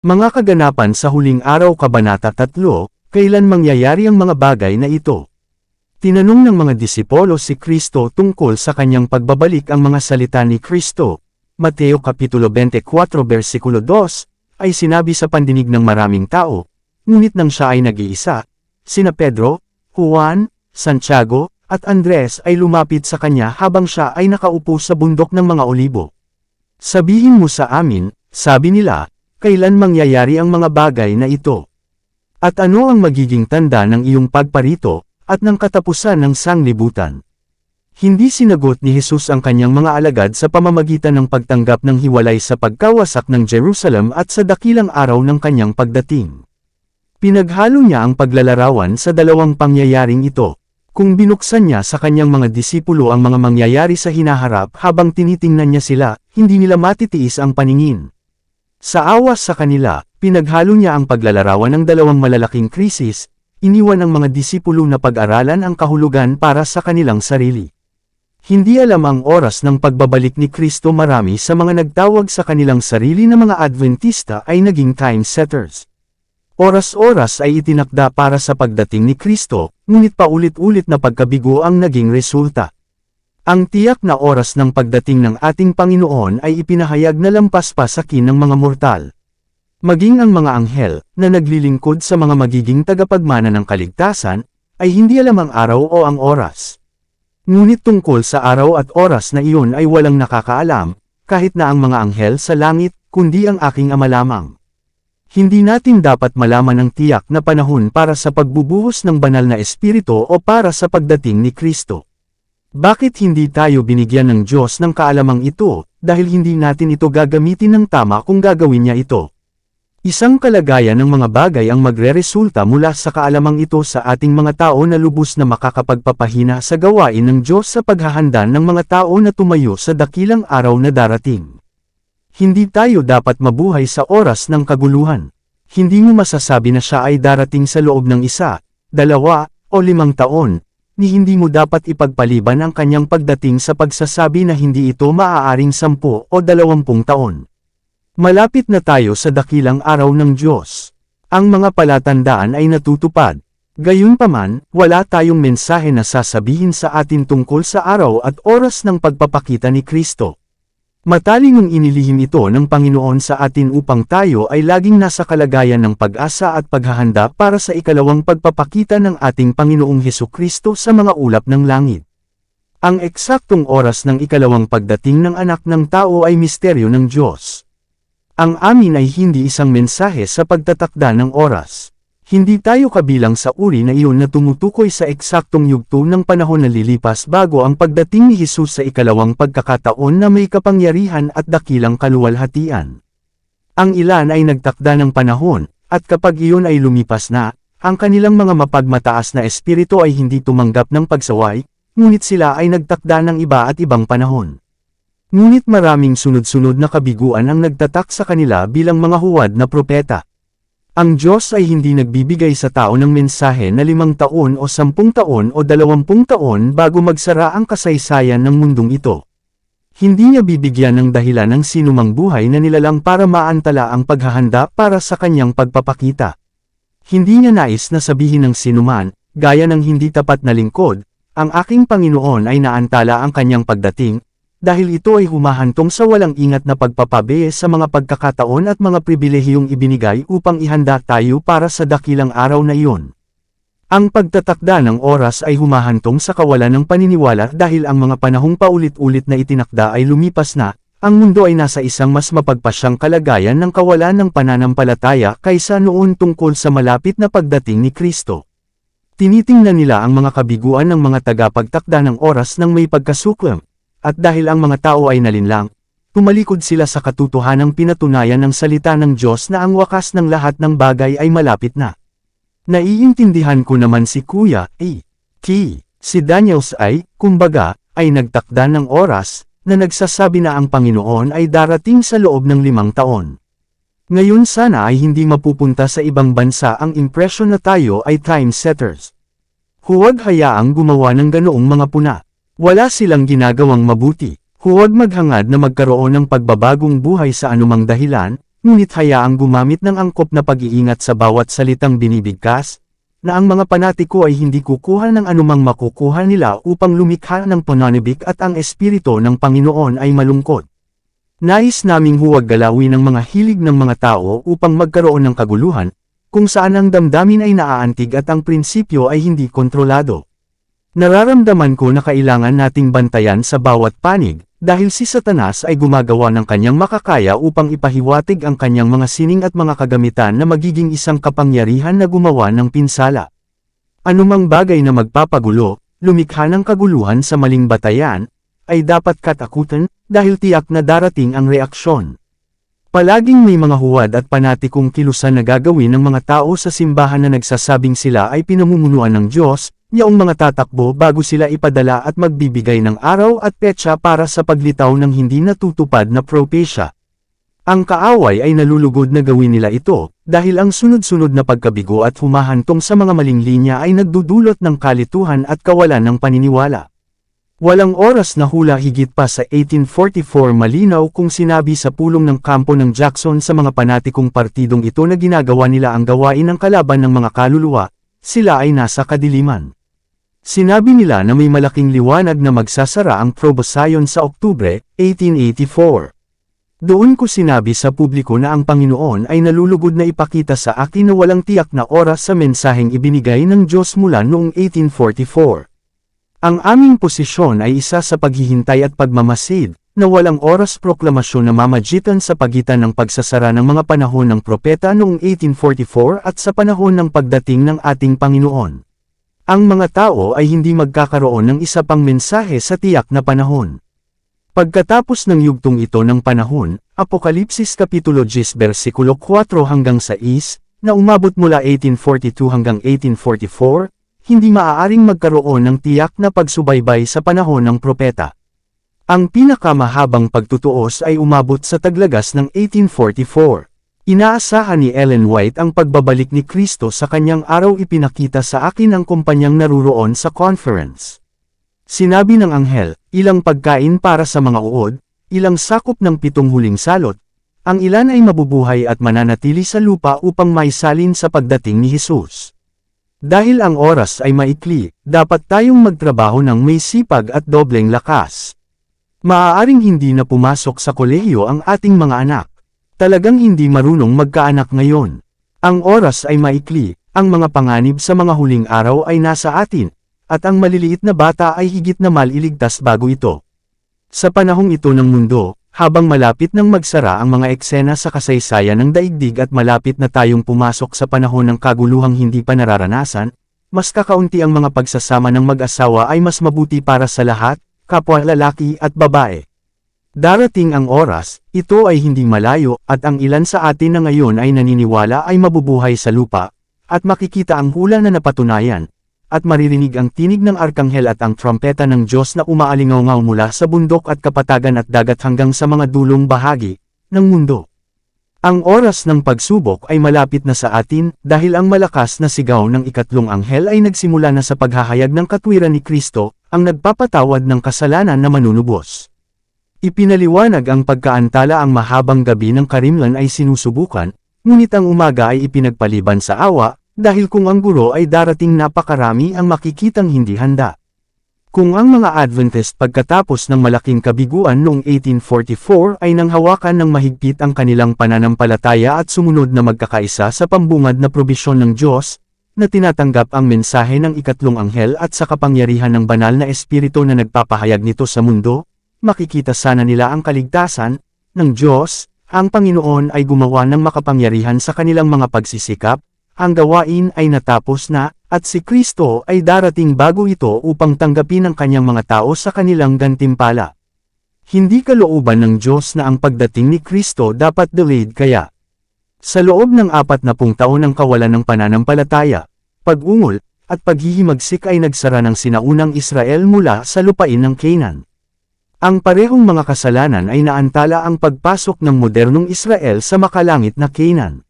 Mga kaganapan sa huling araw Kabanata 3, kailan mangyayari ang mga bagay na ito? Tinanong ng mga disipulo si Kristo tungkol sa kanyang pagbabalik. Ang mga salita ni Kristo, Mateo Kapitulo 24 versikulo 2, ay sinabi sa pandinig ng maraming tao, ngunit nang siya ay nag-iisa, sina Pedro, Juan, Santiago, at Andres ay lumapit sa kanya habang siya ay nakaupo sa bundok ng mga olibo. Sabihin mo sa amin, sabi nila, kailan mangyayari ang mga bagay na ito? At ano ang magiging tanda ng iyong pagparito, at ng katapusan ng sanglibutan? Hindi sinagot ni Jesus ang kanyang mga alagad sa pamamagitan ng pagtanggap ng hiwalay sa pagkawasak ng Jerusalem at sa dakilang araw ng kanyang pagdating. Pinaghalo niya ang paglalarawan sa dalawang pangyayaring ito. Kung binuksan niya sa kanyang mga disipulo ang mga mangyayari sa hinaharap habang tinitingnan niya sila, hindi nila matitiis ang paningin. Sa awas sa kanila, pinaghalo niya ang paglalarawan ng dalawang malalaking krisis, iniwan ang mga disipulo na pag-aralan ang kahulugan para sa kanilang sarili. Hindi alam ang oras ng pagbabalik ni Kristo. Marami sa mga nagtawag sa kanilang sarili na mga Adventista ay naging time setters. Oras-oras ay itinakda para sa pagdating ni Kristo, ngunit paulit-ulit na pagkabigo ang naging resulta. Ang tiyak na oras ng pagdating ng ating Panginoon ay ipinahayag na lampas pa sa kin ng mga mortal. Maging ang mga anghel, na naglilingkod sa mga magiging tagapagmana ng kaligtasan, ay hindi alam ang araw o ang oras. Ngunit tungkol sa araw at oras na iyon ay walang nakakaalam, kahit na ang mga anghel sa langit, kundi ang aking Ama lamang. Hindi natin dapat malaman ang tiyak na panahon para sa pagbubuhos ng banal na espiritu o para sa pagdating ni Kristo. Bakit hindi tayo binigyan ng Diyos ng kaalamang ito, dahil hindi natin ito gagamitin ng tama kung gagawin niya ito? Isang kalagayan ng mga bagay ang magreresulta mula sa kaalamang ito sa ating mga tao na lubos na makakapagpapahina sa gawain ng Diyos sa paghahanda ng mga tao na tumayo sa dakilang araw na darating. Hindi tayo dapat mabuhay sa oras ng kaguluhan. Hindi mo masasabi na siya ay darating sa loob ng 1, 2, o 5 taon, ni hindi mo dapat ipagpaliban ang kanyang pagdating sa pagsasabi na hindi ito maaaring 10 o 20 taon. Malapit na tayo sa dakilang araw ng Diyos. Ang mga palatandaan ay natutupad. Gayunpaman, wala tayong mensahe na sasabihin sa atin tungkol sa araw at oras ng pagpapakita ni Kristo. Matalingong inilihim ito ng Panginoon sa atin upang tayo ay laging nasa kalagayan ng pag-asa at paghahanda para sa ikalawang pagpapakita ng ating Panginoong Hesukristo sa mga ulap ng langit. Ang eksaktong oras ng ikalawang pagdating ng anak ng tao ay misteryo ng Diyos. Ang amin ay hindi isang mensahe sa pagtatakda ng oras. Hindi tayo kabilang sa uri na iyon na tumutukoy sa eksaktong yugto ng panahon na lilipas bago ang pagdating ni Jesus sa ikalawang pagkakataon na may kapangyarihan at dakilang kaluwalhatian. Ang ilan ay nagtakda ng panahon, at kapag iyon ay lumipas na, ang kanilang mga mapagmataas na espiritu ay hindi tumanggap ng pagsaway, ngunit sila ay nagtakda ng iba at ibang panahon. Ngunit maraming sunod-sunod na kabiguan ang nagtatak sa kanila bilang mga huwad na propeta. Ang Diyos ay hindi nagbibigay sa tao ng mensahe na 5 taon o 10 taon o 20 taon bago magsara ang kasaysayan ng mundong ito. Hindi niya bibigyan ng dahilan ng sinumang buhay na nilalang para maantala ang paghahanda para sa kanyang pagpapakita. Hindi niya nais na sabihin ng sinuman, gaya ng hindi tapat na lingkod, ang aking Panginoon ay naantala ang kanyang pagdating, dahil ito ay humahantong sa walang ingat na pagpapabe sa mga pagkakataon at mga pribilehiyong ibinigay upang ihanda tayo para sa dakilang araw na iyon. Ang pagtatakda ng oras ay humahantong sa kawalan ng paniniwala dahil ang mga panahong paulit-ulit na itinakda ay lumipas na, ang mundo ay nasa isang mas mapagpasyang kalagayan ng kawalan ng pananampalataya kaysa noon tungkol sa malapit na pagdating ni Kristo. Tinitingnan nila ang mga kabiguan ng mga tagapagtakda ng oras ng may pagkasukwem. At dahil ang mga tao ay nalinlang, tumalikod sila sa katotohanang pinatunayan ng salita ng Diyos na ang wakas ng lahat ng bagay ay malapit na. Naiintindihan ko naman si Kuya Si Daniels ay, kumbaga, ay nagtakda ng oras, na nagsasabi na ang Panginoon ay darating sa loob ng 5 taon. Ngayon sana ay hindi mapupunta sa ibang bansa ang impresyon na tayo ay time setters. Huwag hayaang gumawa ng ganoong mga puna. Wala silang ginagawang mabuti. Huwag maghangad na magkaroon ng pagbabagong buhay sa anumang dahilan, ngunit hayaang gumamit ng angkop na pag-iingat sa bawat salitang binibigkas, na ang mga panatiko ay hindi kukuha ng anumang makukuha nila upang lumikha ng pananibik at ang espiritu ng Panginoon ay malungkot. Nais naming huwag galawin ang mga hilig ng mga tao upang magkaroon ng kaguluhan, kung saan ang damdamin ay naaantig at ang prinsipyo ay hindi kontrolado. Nararamdaman ko na kailangan nating bantayan sa bawat panig, dahil si Satanas ay gumagawa ng kanyang makakaya upang ipahiwatig ang kanyang mga sining at mga kagamitan na magiging isang kapangyarihan na gumawa ng pinsala. Anumang bagay na magpapagulo, lumikha ng kaguluhan sa maling batayan, ay dapat katakutan, dahil tiyak na darating ang reaksyon. Palaging may mga huwad at panatikong kilusan na gagawin ng mga tao sa simbahan na nagsasabing sila ay pinamumunuan ng Diyos, yaong mga tatakbo bago sila ipadala at magbibigay ng araw at petsa para sa paglitaw ng hindi natutupad na propesya. Ang kaaway ay nalulugod na gawin nila ito, dahil ang sunod-sunod na pagkabigo at humahantong sa mga maling linya ay nagdudulot ng kalituhan at kawalan ng paniniwala. Walang oras na hula higit pa sa 1844 malinaw kung sinabi sa pulong ng kampo ng Jackson sa mga panatikong partidong ito na ginagawa nila ang gawain ng kalaban ng mga kaluluwa, sila ay nasa kadiliman. Sinabi nila na may malaking liwanag na magsasara ang probosayon sa Oktubre, 1884. Doon ko sinabi sa publiko na ang Panginoon ay nalulugod na ipakita sa akin na walang tiyak na oras sa mensaheng ibinigay ng Diyos mula noong 1844. Ang aming posisyon ay isa sa paghihintay at pagmamasid, na walang oras proklamasyon na mamagitan sa pagitan ng pagsasara ng mga panahon ng propeta noong 1844 at sa panahon ng pagdating ng ating Panginoon. Ang mga tao ay hindi magkakaroon ng isa pang mensahe sa tiyak na panahon. Pagkatapos ng yugtong ito ng panahon, Apokalipsis Kapitulo 10 versikulo 4 hanggang 6, na umabot mula 1842 hanggang 1844, hindi maaaring magkaroon ng tiyak na pagsubaybay sa panahon ng propeta. Ang pinakamahabang pagtutuos ay umabot sa taglagas ng 1844. Inaasahan ni Ellen White ang pagbabalik ni Kristo sa kanyang araw. Ipinakita sa akin ang kumpanyang naruroon sa conference. Sinabi ng anghel, ilang pagkain para sa mga uod, ilang sakop ng 7 huling salot, ang ilan ay mabubuhay at mananatili sa lupa upang maisalin sa pagdating ni Jesus. Dahil ang oras ay maikli, dapat tayong magtrabaho ng may sipag at dobleng lakas. Maaaring hindi na pumasok sa kolehiyo ang ating mga anak. Talagang hindi marunong magkaanak ngayon. Ang oras ay maikli, ang mga panganib sa mga huling araw ay nasa atin, at ang maliliit na bata ay higit na maliligtas bago ito. Sa panahong ito ng mundo, habang malapit nang magsara ang mga eksena sa kasaysayan ng daigdig at malapit na tayong pumasok sa panahon ng kaguluhang hindi pa nararanasan, mas kakaunti ang mga pagsasama ng mag-asawa ay mas mabuti para sa lahat, kapwa lalaki at babae. Darating ang oras, ito ay hindi malayo, at ang ilan sa atin na ngayon ay naniniwala ay mabubuhay sa lupa, at makikita ang hula na napatunayan, at maririnig ang tinig ng arkanghel at ang trompeta ng Diyos na umaalingaw mula sa bundok at kapatagan at dagat hanggang sa mga dulong bahagi ng mundo. Ang oras ng pagsubok ay malapit na sa atin, dahil ang malakas na sigaw ng ikatlong anghel ay nagsimula na sa paghahayag ng katwiran ni Kristo, ang nagpapatawad ng kasalanan na manunubos. Ipinaliwanag ang pagkaantala ang mahabang gabi ng karimlan ay sinusubukan, ngunit ang umaga ay ipinagpaliban sa awa, dahil kung ang guro ay darating napakarami ang makikitang hindi handa. Kung ang mga Adventist pagkatapos ng malaking kabiguan noong 1844 ay nanghawakan ng mahigpit ang kanilang pananampalataya at sumunod na magkakaisa sa pambungad na probisyon ng Diyos, na tinatanggap ang mensahe ng ikatlong anghel at sa kapangyarihan ng banal na espiritu na nagpapahayag nito sa mundo, makikita sana nila ang kaligtasan ng Diyos. Ang Panginoon ay gumawa ng makapangyarihan sa kanilang mga pagsisikap, ang gawain ay natapos na, at si Kristo ay darating bago ito upang tanggapin ang kanyang mga tao sa kanilang gantimpala. Hindi kalooban ng Diyos na ang pagdating ni Kristo dapat delayed kaya. Sa loob ng 40 taon ng kawalan ng pananampalataya, pag-ungol, at paghihimagsik ay nagsara ng sinaunang Israel mula sa lupain ng Canaan. Ang parehong mga kasalanan ay naantala ang pagpasok ng modernong Israel sa makalangit na Canaan.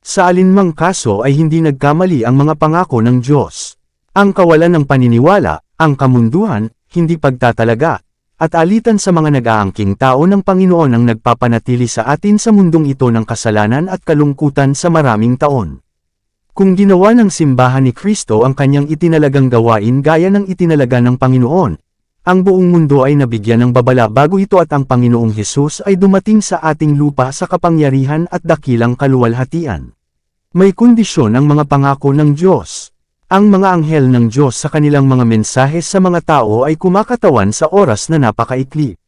Sa alinmang kaso ay hindi nagkamali ang mga pangako ng Diyos. Ang kawalan ng paniniwala, ang kamunduhan, hindi pagtatalaga, at alitan sa mga nag-aangking tao ng Panginoon ang nagpapanatili sa atin sa mundong ito ng kasalanan at kalungkutan sa maraming taon. Kung ginawa ng simbahan ni Kristo ang kanyang itinalagang gawain gaya ng itinalaga ng Panginoon, ang buong mundo ay nabigyan ng babala bago ito at ang Panginoong Hesus ay dumating sa ating lupa sa kapangyarihan at dakilang kaluwalhatian. May kondisyon ang mga pangako ng Diyos. Ang mga anghel ng Diyos sa kanilang mga mensahe sa mga tao ay kumakatawan sa oras na napakaikli.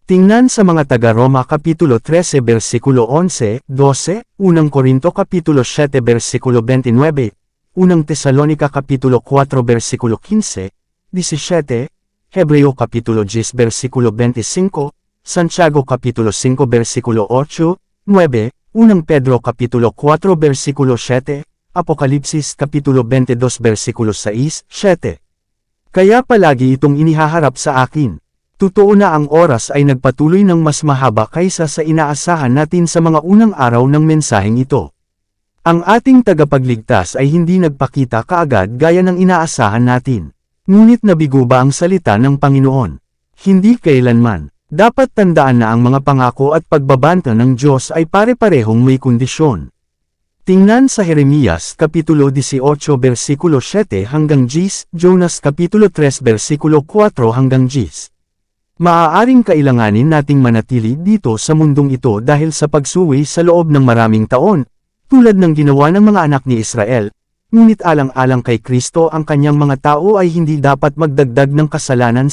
Tingnan sa mga taga-Roma Kapitulo 13 versikulo 11, 12, 1 Korinto Kapitulo 7 versikulo 29, 1 Tesalonica Kapitulo 4 versikulo 15, 17, Hebreo Kapitulo 10 versikulo 25, Santiago Kapitulo 5 versikulo 8, 9, 1 Pedro Kapitulo 4 versikulo 7, Apokalipsis Kapitulo 22 versikulo 6, 7. Kaya palagi itong inihaharap sa akin. Totoo na ang oras ay nagpatuloy ng mas mahaba kaysa sa inaasahan natin sa mga unang araw ng mensaheng ito. Ang ating tagapagligtas ay hindi nagpakita kaagad gaya ng inaasahan natin. Ngunit nabigo ba ang salita ng Panginoon? Hindi kailanman. Dapat tandaan na ang mga pangako at pagbabanta ng Diyos ay pare-parehong may kondisyon. Tingnan sa Jeremias Kapitulo 18 versikulo 7 hanggang 10, Jonas Kapitulo 3 versikulo 4 hanggang 10. Maaaring kailanganin nating manatili dito sa mundong ito dahil sa pagsuwi sa loob ng maraming taon, tulad ng ginawa ng mga anak ni Israel, ngunit alang-alang kay Kristo ang kanyang mga tao ay hindi dapat magdagdag ng kasalanan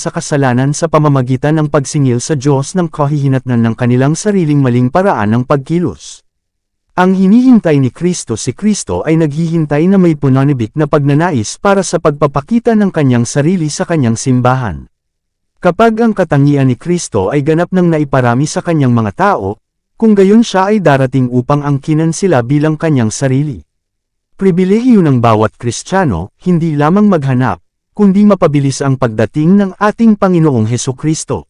sa pamamagitan ng pagsingil sa Diyos ng kahihinatnan ng kanilang sariling maling paraan ng pagkilos. Ang hinihintay ni Kristo si Kristo ay naghihintay na may punanibik na pagnanais para sa pagpapakita ng kanyang sarili sa kanyang simbahan. Kapag ang katangian ni Kristo ay ganap ng naiparami sa kanyang mga tao, kung gayon siya ay darating upang angkinan sila bilang kanyang sarili. Pribilehiyo ng bawat Kristiyano, hindi lamang maghanap, kundi mapabilis ang pagdating ng ating Panginoong Hesukristo.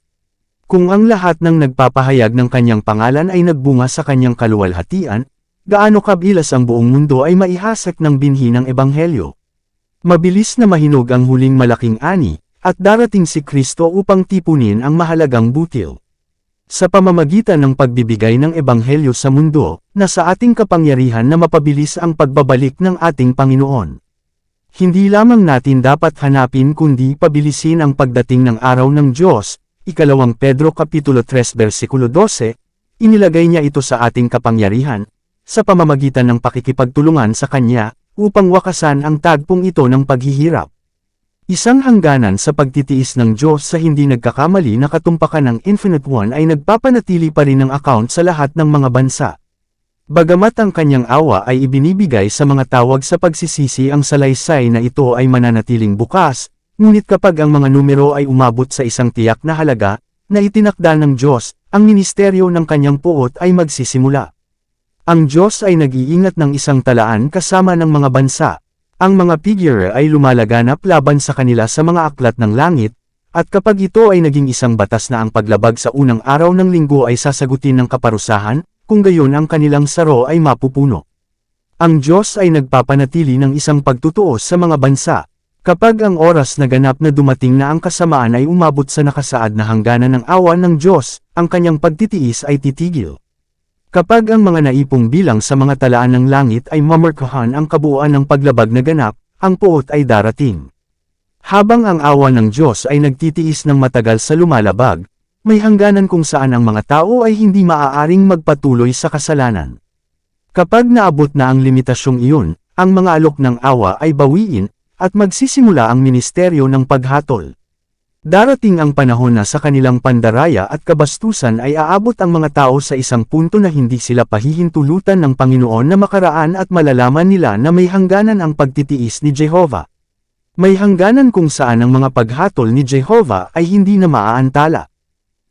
Kung ang lahat ng nagpapahayag ng kanyang pangalan ay nagbunga sa kanyang kaluwalhatian, gaano kabilas ang buong mundo ay maihasak ng binhi ng Ebanghelyo. Mabilis na mahinog ang huling malaking ani, at darating si Kristo upang tipunin ang mahalagang butil. Sa pamamagitan ng pagbibigay ng Ebanghelyo sa mundo, nasa ating kapangyarihan na mapabilis ang pagbabalik ng ating Panginoon. Hindi lamang natin dapat hanapin kundi pabilisin ang pagdating ng araw ng Diyos. 2 Pedro Kapitulo 3 versikulo 12, inilagay niya ito sa ating kapangyarihan, sa pamamagitan ng pakikipagtulungan sa Kanya, upang wakasan ang tagpong ito ng paghihirap. Isang hangganan sa pagtitiis ng Diyos sa hindi nagkakamali na katumpakan ng Infinite One ay nagpapanatili pa rin ng account sa lahat ng mga bansa. Bagamat ang kanyang awa ay ibinibigay sa mga tawag sa pagsisisi, ang salaysay na ito ay mananatiling bukas, ngunit kapag ang mga numero ay umabot sa isang tiyak na halaga, na itinakda ng Diyos, ang ministeryo ng kanyang puot ay magsisimula. Ang Diyos ay nag-iingat ng isang talaan kasama ng mga bansa. Ang mga figure ay lumalaganap laban sa kanila sa mga aklat ng langit, at kapag ito ay naging isang batas na ang paglabag sa unang araw ng linggo ay sasagutin ng kaparusahan, kung gayon ang kanilang saro ay mapupuno. Ang Diyos ay nagpapanatili ng isang pagtutuos sa mga bansa. Kapag ang oras na ganap na dumating na ang kasamaan ay umabot sa nakasaad na hangganan ng awa ng Diyos, ang kanyang pagtitiis ay titigil. Kapag ang mga naipong bilang sa mga talaan ng langit ay mamarkahan ang kabuuan ng paglabag na ganap, ang puot ay darating. Habang ang awa ng Diyos ay nagtitiis ng matagal sa lumalabag, may hangganan kung saan ang mga tao ay hindi maaaring magpatuloy sa kasalanan. Kapag naabot na ang limitasyong iyon, ang mga alok ng awa ay bawiin, at magsisimula ang ministeryo ng paghatol. Darating ang panahon na sa kanilang pandaraya at kabastusan ay aabot ang mga tao sa isang punto na hindi sila pahihintulutan ng Panginoon na makaraan at malalaman nila na may hangganan ang pagtitiis ni Jehovah. May hangganan kung saan ang mga paghatol ni Jehovah ay hindi na maaantala.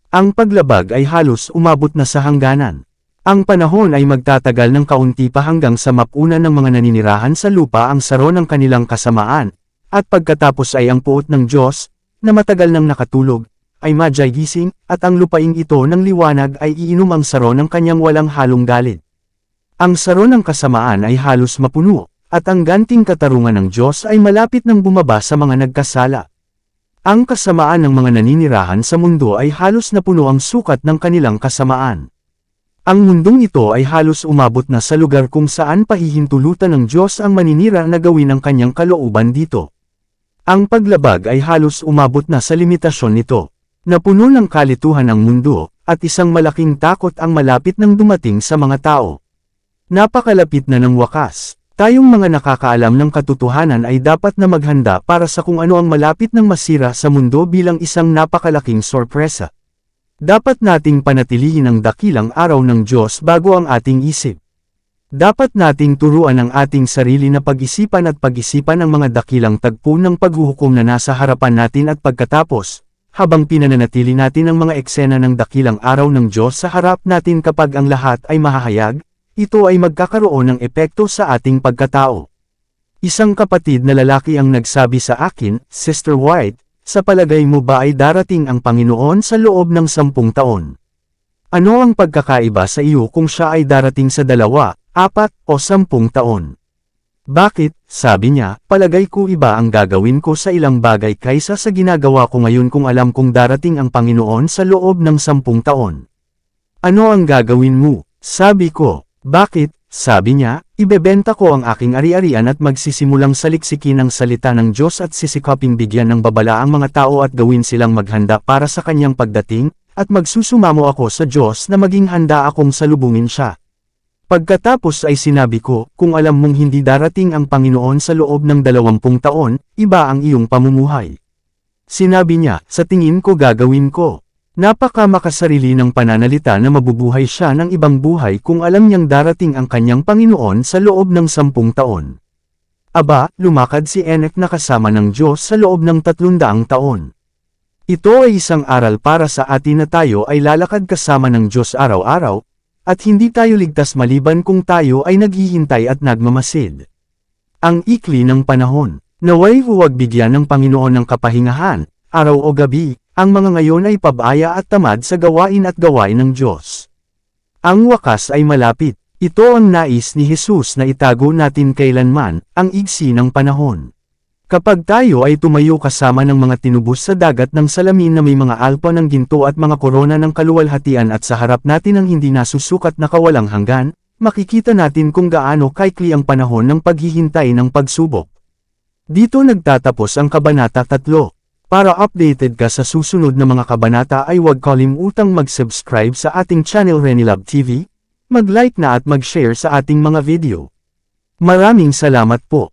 Ang paglabag ay halos umabot na sa hangganan. Ang panahon ay magtatagal ng kaunti pa hanggang sa mapunan ng mga naninirahan sa lupa ang saro ng kanilang kasamaan, at pagkatapos ay ang puot ng Diyos, na matagal nang nakatulog, ay madyagising, at ang lupaing ito ng liwanag ay iinom ang saro ng kanyang walang halong galit. Ang saro ng kasamaan ay halos mapuno, at ang ganting katarungan ng Diyos ay malapit nang bumaba sa mga nagkasala. Ang kasamaan ng mga naninirahan sa mundo ay halos napuno ang sukat ng kanilang kasamaan. Ang mundong ito ay halos umabot na sa lugar kung saan pahihintulutan ng Diyos ang maninira na gawin ang kanyang kalooban dito. Ang paglabag ay halos umabot na sa limitasyon nito. Napuno ng kalituhan ang mundo, at isang malaking takot ang malapit nang dumating sa mga tao. Napakalapit na ng wakas. Tayong mga nakakaalam ng katotohanan ay dapat na maghanda para sa kung ano ang malapit ng masira sa mundo bilang isang napakalaking sorpresa. Dapat nating panatilihin ang dakilang araw ng Diyos bago ang ating isip. Dapat nating turuan ang ating sarili na pag-isipan at pag-isipan ang mga dakilang tagpo ng paghuhukom na nasa harapan natin at pagkatapos, habang pinananatili natin ang mga eksena ng dakilang araw ng Diyos sa harap natin kapag ang lahat ay mahahayag, ito ay magkakaroon ng epekto sa ating pagkatao. Isang kapatid na lalaki ang nagsabi sa akin, Sister White, sa palagay mo ba ay darating ang Panginoon sa loob ng 10 taon? Ano ang pagkakaiba sa iyo kung siya ay darating sa 2, 4, o 10 taon? Bakit, sabi niya, palagay ko iba ang gagawin ko sa ilang bagay kaysa sa ginagawa ko ngayon kung alam kong darating ang Panginoon sa loob ng 10 taon. Ano ang gagawin mo? Sabi ko, bakit, sabi niya, ibebenta ko ang aking ari-arian at magsisimulang saliksikin ang salita ng Diyos at sisikaping bigyan ng babala ang mga tao at gawin silang maghanda para sa kanyang pagdating, at magsusumamo ako sa Diyos na maging handa akong salubungin siya. Pagkatapos ay sinabi ko, kung alam mong hindi darating ang Panginoon sa loob ng 20 taon, iba ang iyong pamumuhay. Sinabi niya, sa tingin ko gagawin ko. Napaka makasarili ng pananalita na mabubuhay siya ng ibang buhay kung alam niyang darating ang kanyang Panginoon sa loob ng 10 taon. Aba, lumakad si Enoch na kasama ng Diyos sa loob ng 300 taon. Ito ay isang aral para sa atin na tayo ay lalakad kasama ng Diyos araw-araw, at hindi tayo ligtas maliban kung tayo ay naghihintay at nagmamasid. Ang ikli ng panahon. Naway huwag bigyan ng Panginoon ng kapahingahan, araw o gabi, ang mga ngayon ay pabaya at tamad sa gawain at gawain ng Diyos. Ang wakas ay malapit. Ito ang nais ni Jesus na itago natin kailanman, ang igsi ng panahon. Kapag tayo ay tumayo kasama ng mga tinubos sa dagat ng salamin na may mga alpa ng ginto at mga korona ng kaluwalhatian at sa harap natin ang hindi nasusukat na kawalang hanggan, makikita natin kung gaano kaikli ang panahon ng paghihintay ng pagsubok. Dito nagtatapos ang Kabanata 3. Para updated ka sa susunod na mga kabanata ay huwag kalimutang mag-subscribe sa ating channel Renilab TV, mag-like na at mag-share sa ating mga video. Maraming salamat po.